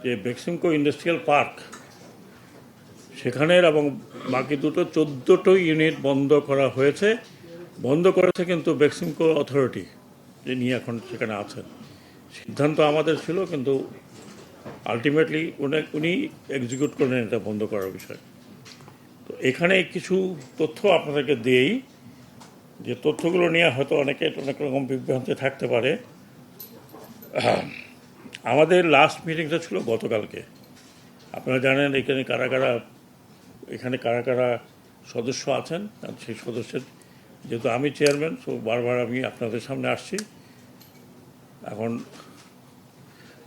যে Beximco industrial park সেখানের এবং বাকি দুটো 14টো ইউনিট বন্ধ করা হয়েছে। বন্ধ করেছে কিন্তু বেক্সিমকো অথরিটি, যে নিয়ে এখন সেখানে আছেন। সিদ্ধান্ত আমাদের ছিল, কিন্তু আলটিমেটলি উনি এক্সিকিউট করলেন এটা বন্ধ করার বিষয়। তো এখানে কিছু তথ্য আপনাদেরকে দিই, যে তথ্যগুলো নিয়ে হয়তো অনেক রকম বিভ্রান্তি থাকতে পারে। আমাদের লাস্ট মিটিংটা ছিল গতকালকে। আপনারা জানেন এখানে কারা কারা সদস্য আছেন, আর সেই সদস্যের যেহেতু আমি চেয়ারম্যান, তো বারবার আমি আপনাদের সামনে আসছি। এখন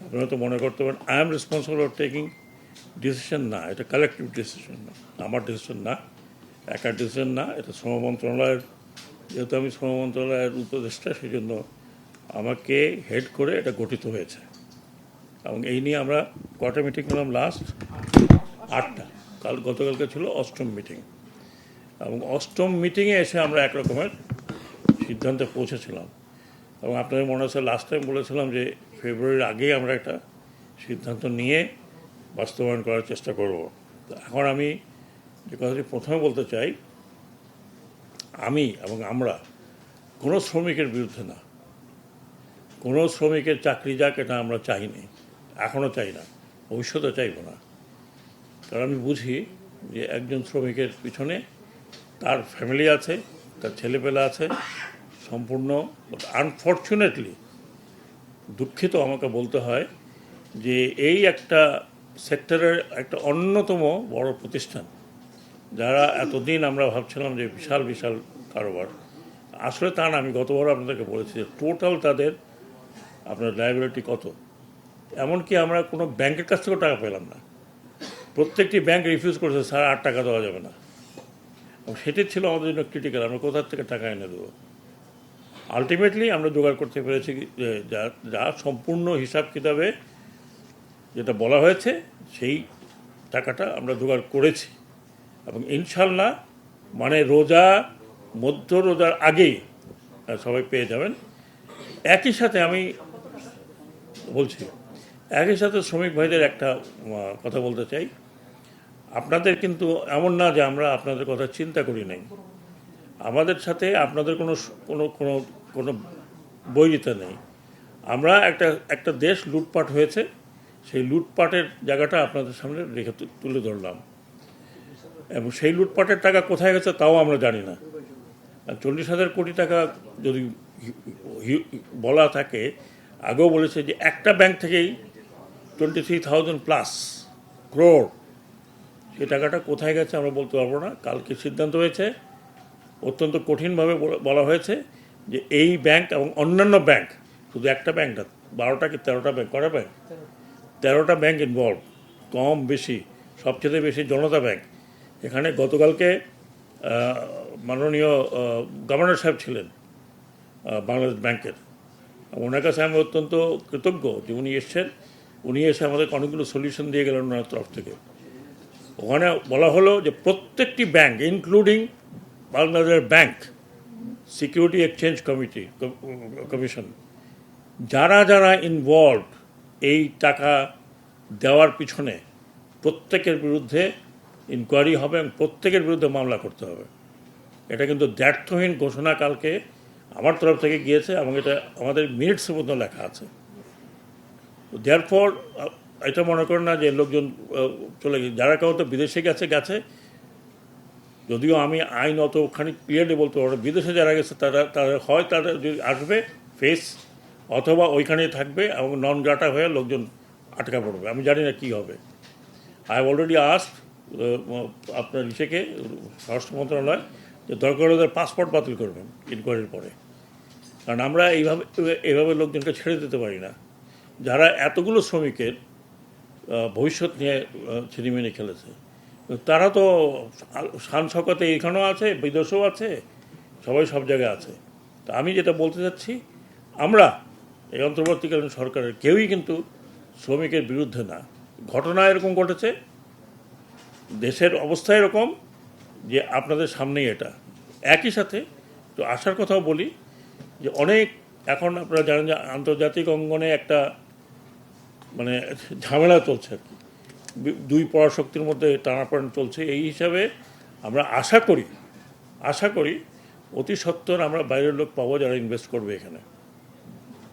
আপনারা তো মনে করতে পারেন I am responsible for taking decision. না, এটা কালেকটিভ ডিসিশন না, আমার ডিসিশন না, একার ডিসিশন না, এটা শ্রম মন্ত্রণালয়ের। যেহেতু আমি শ্রম মন্ত্রণালয়ের উপদেষ্টা, সেই জন্য আমাকে হেড করে এটা গঠিত হয়েছে। এবং এই নিয়ে আমরা কটা মিটিং করলাম? লাস্ট 8টা। গতকালকে ছিল 8ম মিটিং, এবং 8ম মিটিংয়ে এসে আমরা একরকমের সিদ্ধান্তে পৌঁছেছিলাম। এবং আপনাদের মনে আছে লাস্ট টাইম বলেছিলাম যে ফেব্রুয়ারির আগেই আমরা একটা সিদ্ধান্ত নিয়ে বাস্তবায়ন করার চেষ্টা করব। তো এখন আমি যে কথাটি প্রথমে বলতে চাই, আমি এবং আমরা কোনো শ্রমিকের বিরুদ্ধে না, কোনো শ্রমিকের চাকরি যাক এটা আমরা চাইনি, এখনও চাই না, ভবিষ্যতে চাইব না। কারণ আমি বুঝি যে একজন শ্রমিকের পিছনে তার ফ্যামিলি আছে, তার ছেলেপেলে আছে, সম্পূর্ণ। আনফর্চুনেটলি, দুঃখিত আমাকে বলতে হয়, যে এই একটা সেক্টরের একটা অন্যতম বড় প্রতিষ্ঠান, যারা এতদিন আমরা ভাবছিলাম যে বিশাল বিশাল কারোবার, আসলে তা না। আমি গতবার আপনাদেরকে বলেছি যে টোটাল তাদের আপনার লায়াবিলিটি কত। এমনকি আমরা কোনো ব্যাংকের কাছ থেকেও টাকা পেলাম না। প্রত্যেকটি ব্যাংক রিফিউজ করেছে, স্যার 8 টাকা দেওয়া যাবে না। এবং সেটি ছিল আমাদের জন্য ক্রিটিক্যাল, আমরা কোথার থেকে টাকা এনে দেবো। আলটিমেটলি আমরা জোগাড় করতে পেরেছি যা সম্পূর্ণ হিসাব কিতাবে যেটা বলা হয়েছে, সেই টাকাটা আমরা জোগাড় করেছি। এবং ইনশাল্লাহ মানে মধ্য রোজার আগেই সবাই পেয়ে যাবেন। একই সাথে আমি বলছি, একই সাথে শ্রমিক ভাইদের একটা কথা বলতে চাই। আপনাদের কিন্তু এমন না যে আমরা আপনাদের কথা চিন্তা করি নাই। আমাদের সাথে আপনাদের কোনো কোনো কোনো কোনো বৈরিতা নেই। আমরা একটা দেশ লুটপাট হয়েছে, সেই লুটপাটের জায়গাটা আপনাদের সামনে রেখে তুলে ধরলাম। এবং সেই লুটপাটের টাকা কোথায় গেছে তাও আমরা জানি না। 40,000 কোটি টাকা যদি বলা থাকে, আগেও বলেছে যে একটা ব্যাংক থেকেই 23,000+ crore, সেই টাকাটা কোথায় গেছে আমরা বলতে পারবো না। কালকে সিদ্ধান্ত হয়েছে, অত্যন্ত কঠিনভাবে বলা হয়েছে যে এই ব্যাংক এবং অন্যান্য ব্যাংক, শুধু একটা ব্যাংক না, 12টা কি 13টা ব্যাংক, কটা ব্যাংক? 13টা ব্যাংক ইনভলভ, কম বেশি, সবচেয়ে বেশি জনতা ব্যাংক। এখানে গতকালকে মাননীয় গভর্নর সাহেব ছিলেন বাংলাদেশ ব্যাংকের। ওনার কাছে আমি অত্যন্ত কৃতজ্ঞ যে উনি এসে আমাদের অনেকগুলো সলিউশন দিয়ে গেলেন ওনার তরফ থেকে। ওখানে বলা হলো যে প্রত্যেকটি bank, including Bangladesh bank, security exchange commission, যারা যারা ইনভলভ এই টাকা দেওয়ার পিছনে, প্রত্যেকের বিরুদ্ধে ইনকোয়ারি হবে এবং প্রত্যেকের বিরুদ্ধে মামলা করতে হবে। এটা কিন্তু দ্ব্যর্থহীন ঘোষণা কালকে আমার তরফ থেকে গিয়েছে, এবং এটা আমাদের মিনিটসের মধ্যে লেখা আছে। দেয়ারফর এটা মনে করেন না যে লোকজন চলে গেছে, যারা কেউ তো বিদেশে গেছে। যদিও আমি আইন অত ওখানে ক্লিয়ারলি বলতে পারবো, বিদেশে যারা গেছে তারা হয় তারা যদি আসবে ফেস, অথবা ওইখানেই থাকবে এবং নন গ্রাটা হয়ে লোকজন আটকা পড়বে। আমি জানি না কী হবে। আই অলরেডি আস্ক আপনার স্বরাষ্ট্র মন্ত্রণালয় যে দরকার ওদের পাসপোর্ট বাতিল করবেন ইনকোয়ারির পরে। কারণ আমরা এইভাবে লোকজনকে ছেড়ে দিতে পারি না, যারা এতগুলো শ্রমিকের ভবিষ্যৎ নিয়ে ছিনিমিনি খেলেছে। তারা তো শান শকতে এখানেও আছে, বিদেশেও আছে, সবাই সব জায়গায় আছে। তো আমি যেটা বলতে চাচ্ছি, আমরা এই অন্তর্বর্তীকালীন সরকারের কেউই কিন্তু শ্রমিকের বিরুদ্ধে না। ঘটনা এরকম ঘটেছে, দেশের অবস্থা এরকম যে আপনাদের সামনেই এটা। একই সাথে তো আসার কথাও বলি যে এখন আপনারা জানেন যে আন্তর্জাতিক অঙ্গনে একটা মানে ঝামেলা চলছে আর কি, দুই পরাশক্তির মধ্যে টানাপোড়েন চলছে। এই হিসাবে আমরা আশা করি অতি সত্বর আমরা বাইরের লোক পাবো যারা ইনভেস্ট করবে এখানে।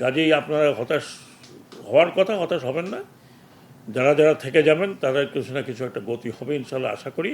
কাজেই আপনারা হতাশ হওয়ার কথা, হতাশ হবেন না। যারা যারা থেকে যাবেন তাদের কিছু না কিছু একটা গতি হবে ইনশাল্লাহ আশা করি।